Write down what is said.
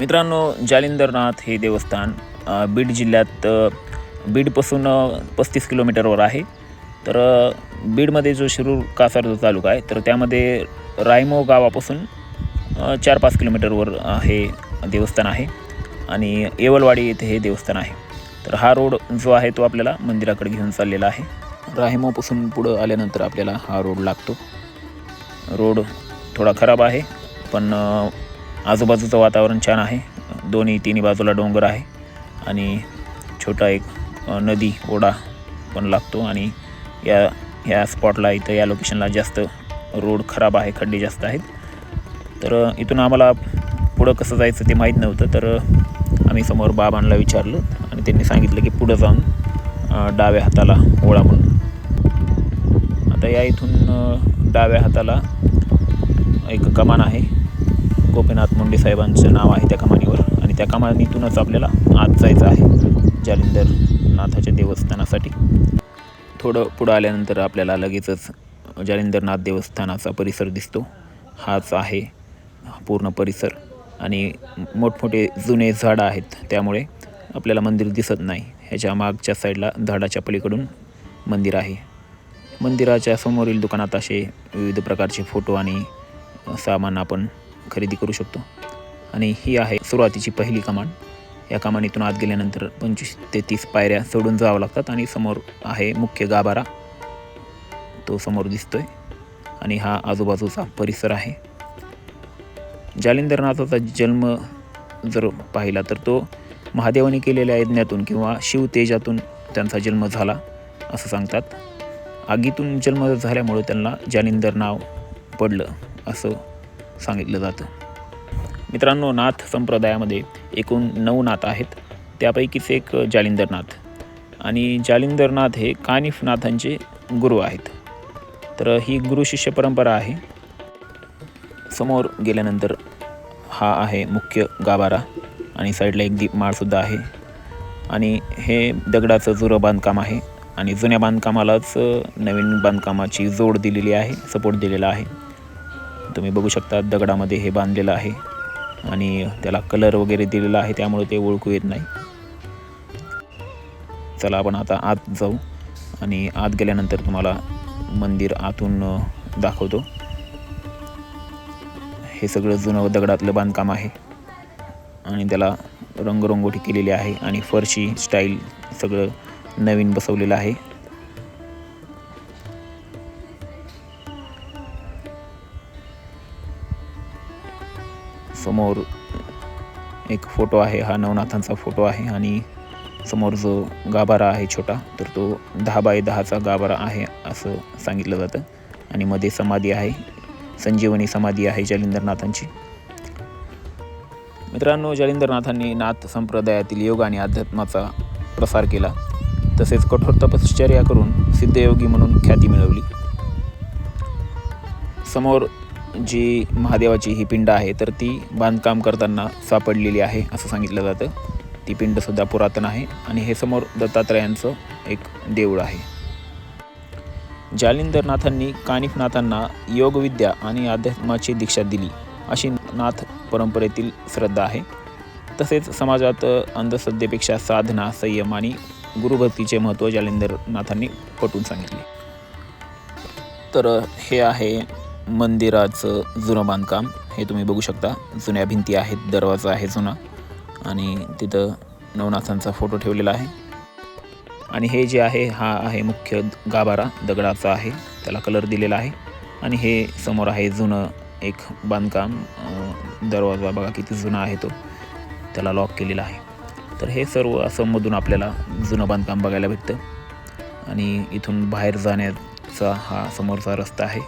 मित्रांनो, जालिंदरनाथ हे देवस्थान बीड जिल्ह्यात बीडपासून 35 किलोमीटरवर आहे. तर बीडमध्ये जो शिरूर कासार जो तालुका आहे, तर त्यामध्ये रायमो गावापासून 4-5 किलोमीटरवर हे देवस्थान आहे आणि येवलवाडी येथे हे देवस्थान आहे. तर हा रोड जो आहे तो आपल्याला मंदिराकडे घेऊन चाललेला आहे. रायमोपासून पुढं आल्यानंतर आपल्याला हा रोड लागतो. रोड थोडा खराब आहे, पण आजूबाजूचं वातावरण छान आहे. तिन्ही बाजूला डोंगर आहे आणि छोटा एक नदी ओढा पण लागतो. आणि या स्पॉटला इथं या लोकेशनला जास्त रोड खराब आहे, खड्डे जास्त आहेत. तर इथून आम्हाला पुढं कसं जायचं ते माहीत नव्हतं. तर आम्ही समोर बाबांना विचारलं आणि त्यांनी सांगितलं की पुढं जाऊन डाव्या हाताला ओढा म्हणून. आता या इथून डाव्या हाताला एक कमान आहे. गोपीनाथ मुंडे साहेबांचं नाव आहे त्या कमानीवर आणि त्या कमानीतूनच आपल्याला आत जायचं आहे जालिंदरनाथाच्या देवस्थानासाठी. थोडं पुढं आल्यानंतर आपल्याला लगेचच जालिंदरनाथ देवस्थानाचा परिसर दिसतो. हाच आहे पूर्ण परिसर आणि मोठमोठे जुने झाडं आहेत, त्यामुळे आपल्याला मंदिर दिसत नाही. ह्याच्या मागच्या साईडला झाडाच्या पलीकडून मंदिर आहे. मंदिराच्या समोरील दुकानात असे विविध प्रकारचे फोटो आणि सामान आपण खरेदी करू शकतो. आणि ही आहे सुरुवातीची पहिली कमान. या कमानीतून आत गेल्यानंतर 25 ते 30 पायऱ्या चढून जावं लागतात आणि समोर आहे मुख्य गाभारा, तो समोर दिसतोय. आणि हा आजूबाजूचा परिसर आहे. जालिंदरनाथाचा जन्म जर पाहिला तर तो महादेवाने केलेल्या यज्ञातून किंवा शिवतेजातून त्यांचा जन्म झाला असं सांगतात. आगीतून जन्म झाल्यामुळे त्यांना जालिंदर नाव पडलं असं सांगितलं जातं. मित्रांनो, नाथ संप्रदायामध्ये एकूण 9 नाथ आहेत, त्यापैकीच एक जालिंदरनाथ. आणि जालिंदरनाथ हे कानिफनाथांचे गुरु आहेत. तर ही गुरु शिष्य परंपरा आहे. समोर गेल्यानंतर हा आहे मुख्य गाभारा आणि साईडला एक दीपमाळसुद्धा आहे. आणि हे दगडाचं जुनं बांधकाम आहे आणि जुन्या बांधकामालाच नवीन बांधकामाची जोड दिलेली आहे, सपोर्ट दिलेला आहे. तुम्ही बघू शकता दगडामध्ये हे बांधलेलं आहे आणि त्याला कलर वगैरे दिलेला आहे, त्यामुळे ते ओळखू येत नाही. चला आपण आता आत जाऊ आणि आत गेल्यानंतर तुम्हाला मंदिर आतून दाखवतो. हे सगळं जुनं दगडातलं बांधकाम आहे आणि त्याला रंगरंगोटी केलेली आहे आणि फरशी स्टाईल सगळं नवीन बसवलेलं आहे. समोर एक फोटो आहे, हा नवनाथांचा फोटो आहे. आणि समोर जो गाभारा आहे छोटा, तर तो 10 बाय 10चा गाभारा आहे असं सांगितलं जातं. आणि मध्ये समाधी आहे, संजीवनी समाधी आहे जालिंदरनाथांची. मित्रांनो, जालिंदरनाथांनी नाथ संप्रदायातील योग आणि अध्यात्माचा प्रसार केला. तसेच कठोर तपश्चर्या करून सिद्धयोगी म्हणून ख्याती मिळवली. समोर जी महादेवाची ही पिंड आहे, तर ती बांधकाम करताना सापडलेली आहे असं सांगितलं जातं. ती पिंडसुद्धा पुरातन आहे. आणि हे समोर दत्तात्रयांचं एक देऊळ आहे. जालिंदरनाथांनी कानिफनाथांना योगविद्या आणि अध्यात्माची दीक्षा दिली अशी नाथ परंपरेतील श्रद्धा आहे. तसेच समाजात अंधश्रद्धेपेक्षा साधना, संयम आणि गुरुभक्तीचे महत्त्व जालिंदरनाथांनी पटवून सांगितले. तर हे आहे मंदिराचं जुनं बांधकाम. हे तुम्ही बघू शकता, जुन्या भिंती आहेत, दरवाजा आहे जुना आणि तिथं नवनाथांचा फोटो ठेवलेला आहे. आणि हे जे आहे, हा आहे मुख्य गाभारा, दगडाचा आहे, त्याला कलर दिलेला आहे. आणि हे समोर आहे जुनं एक बांधकाम, दरवाजा बघा किती जुना आहे, तो त्याला लॉक केलेला आहे. तर हे सर्व असं मधून आपल्याला जुनं बांधकाम बघायला भेटतं. आणि इथून बाहेर जाण्याचा हा समोरचा रस्ता आहे.